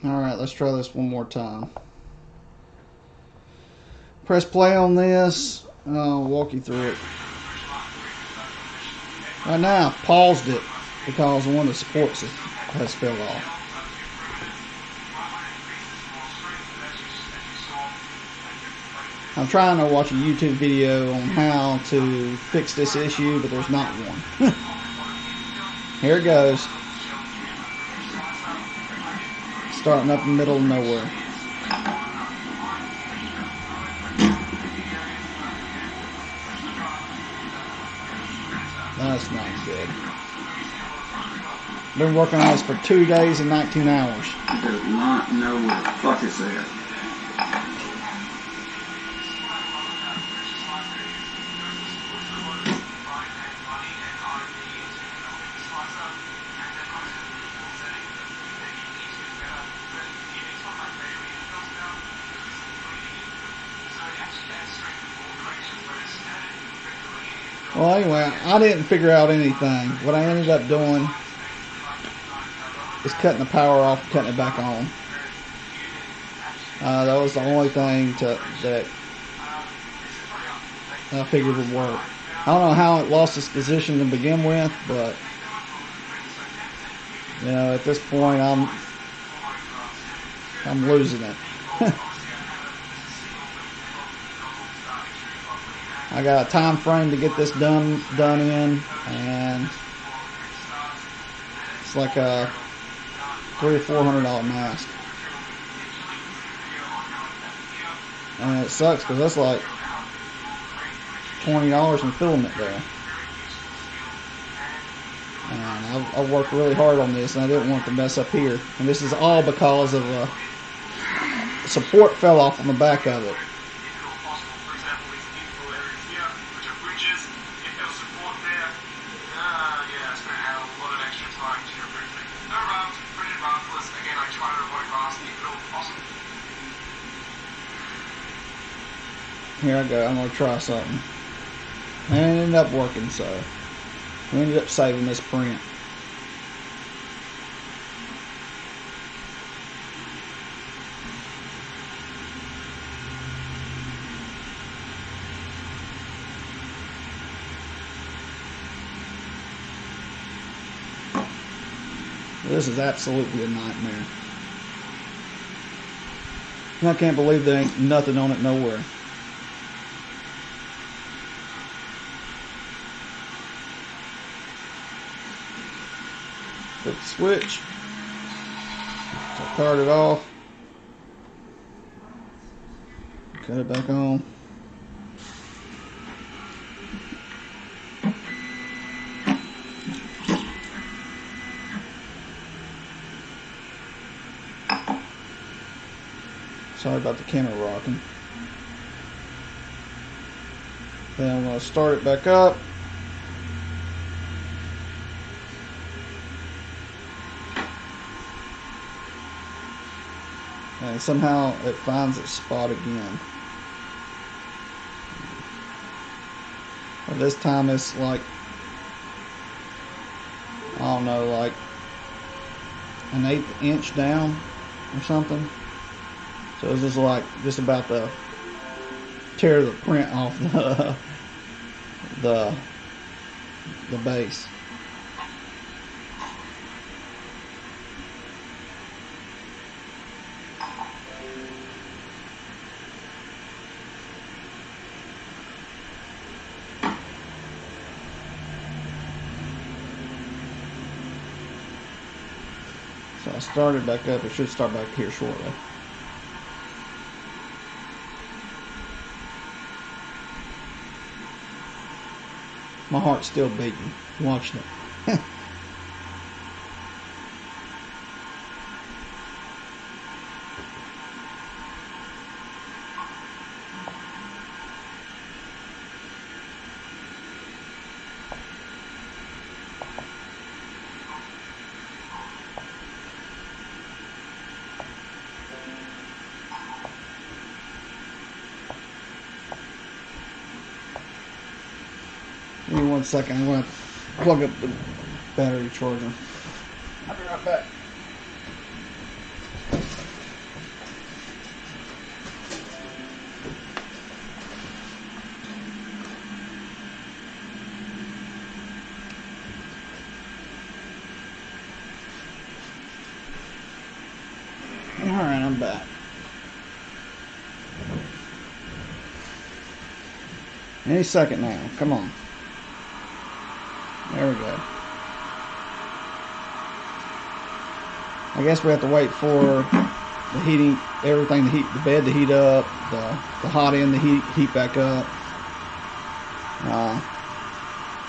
Alright, let's try this one more time. Press play on this. I'll walk you through it. Right now, I've paused it because one of the supports has fell off. I'm trying to watch a YouTube video on how to fix this issue, but there's not one. Here it goes. Starting up in the middle of nowhere. That's not good. Been working on this for 2 days and 19 hours. Does not know what the fuck is that. Well, anyway, I didn't figure out anything. What I ended up doing is cutting the power off and cutting it back on. That was the only thing that I figured would work. I don't know how it lost its position to begin with, but you know, at this point, I'm losing it. I got a time frame to get this done in, and it's like a $300 or $400 mask, and it sucks because that's like $20 in filament there. And I've worked really hard on this, and I didn't want to mess up here. And this is all because of support fell off on the back of it. Here I go. I'm going to try something. And it ended up working, so we ended up saving this print. This is absolutely a nightmare. And I can't believe there ain't nothing on it nowhere. Flip the switch. So I powered it off. Cut it back on. Sorry about the camera rocking. Then I'm going to start it back up. And somehow it finds its spot again. But this time it's like, I don't know, like an 1/8 inch down or something. So it's just like just about to tear the print off the base. So I started back up. It should start back here shortly. My heart's still beating watching it. Give me 1 second. I'm going to plug up the battery charger. I'll be right back. Alright, I'm back. Any second now. Come on. There we go. I guess we have to wait for the heating, everything to heat, the bed to heat up, the hot end to heat back up.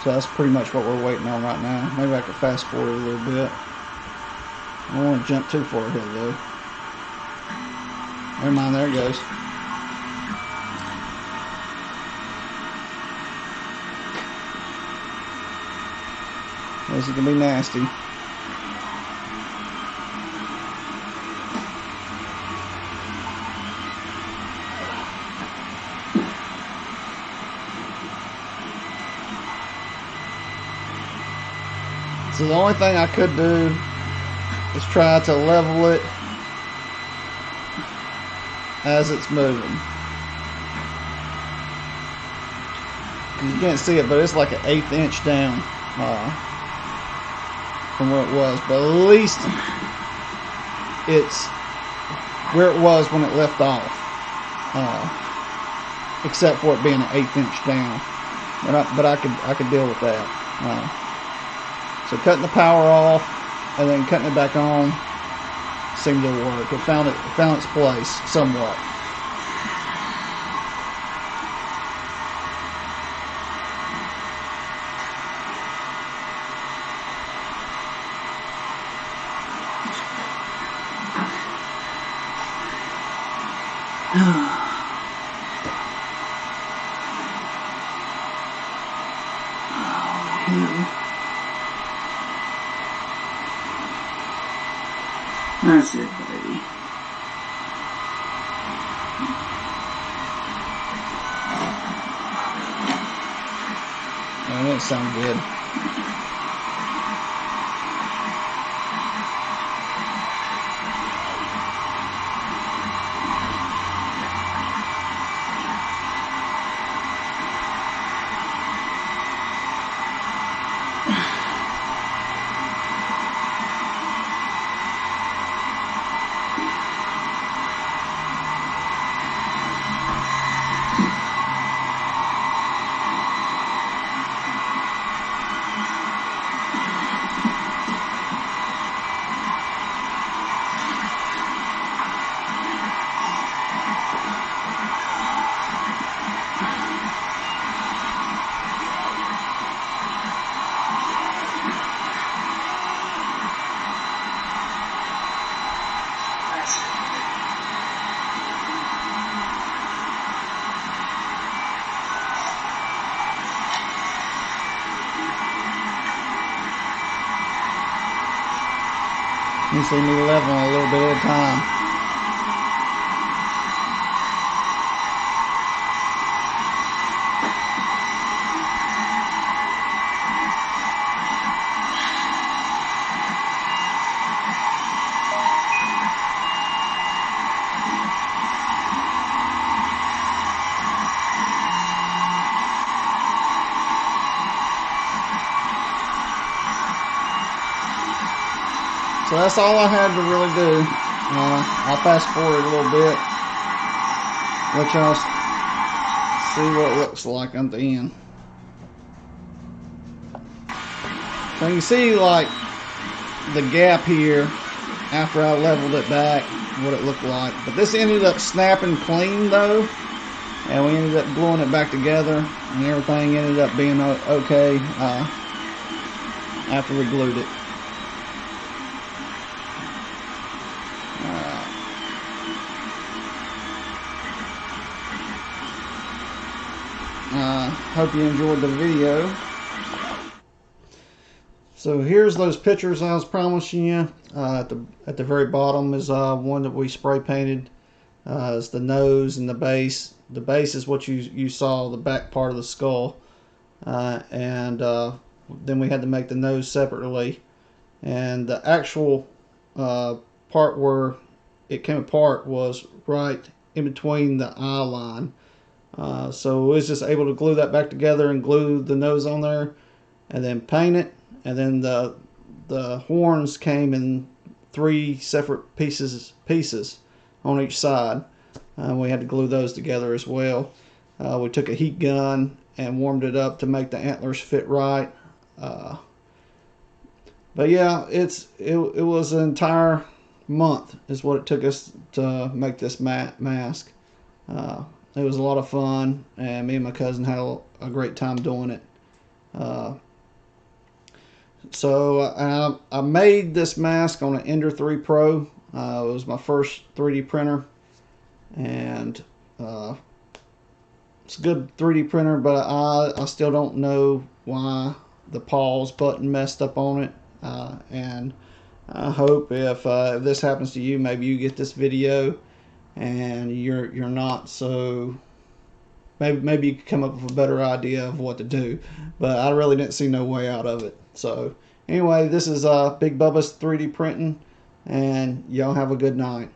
So that's pretty much what we're waiting on right now. Maybe I could fast forward a little bit. I don't want to jump too far ahead though. Never mind, there it goes. This is going to be nasty. So the only thing I could do is try to level it as it's moving. You can't see it, but it's like an 1/8 inch down from where it was. But at least it's where it was when it left off, except for it being an 1/8 inch down. But I could deal with that. So cutting the power off and then cutting it back on seemed to work. It found its place somewhat. That's it, baby. That doesn't sound good. You see me leveling a little bit at a time. So that's all I had to really do. I'll fast forward a little bit, let y'all see what it looks like at the end. So you can see like the gap here after I leveled it back, what it looked like. But this ended up snapping clean though, and we ended up gluing it back together, and everything ended up being okay after we glued it. Hope you enjoyed the video. So here's those pictures I was promising you. At the very bottom is one that we spray painted. It's the nose and the base. The base is what you saw, the back part of the skull, and then we had to make the nose separately. And the actual part where it came apart was right in between the eye line. So we was just able to glue that back together and glue the nose on there and then paint it. And then the horns came in 3 separate pieces. on each side. We had to glue those together as well. We took a heat gun and warmed it up to make the antlers fit right. But yeah, it was an entire month is what it took us to make this mask. It was a lot of fun, and me and my cousin had a great time doing it. So I made this mask on an Ender 3 Pro. It was my first 3D printer, and it's a good 3D printer, but I still don't know why the pause button messed up on it. And I hope if this happens to you, maybe you get this video and you're not so. Maybe you could come up with a better idea of what to do, but I really didn't see no way out of it. So anyway, this is Big Bubba's 3D printing, and y'all have a good night.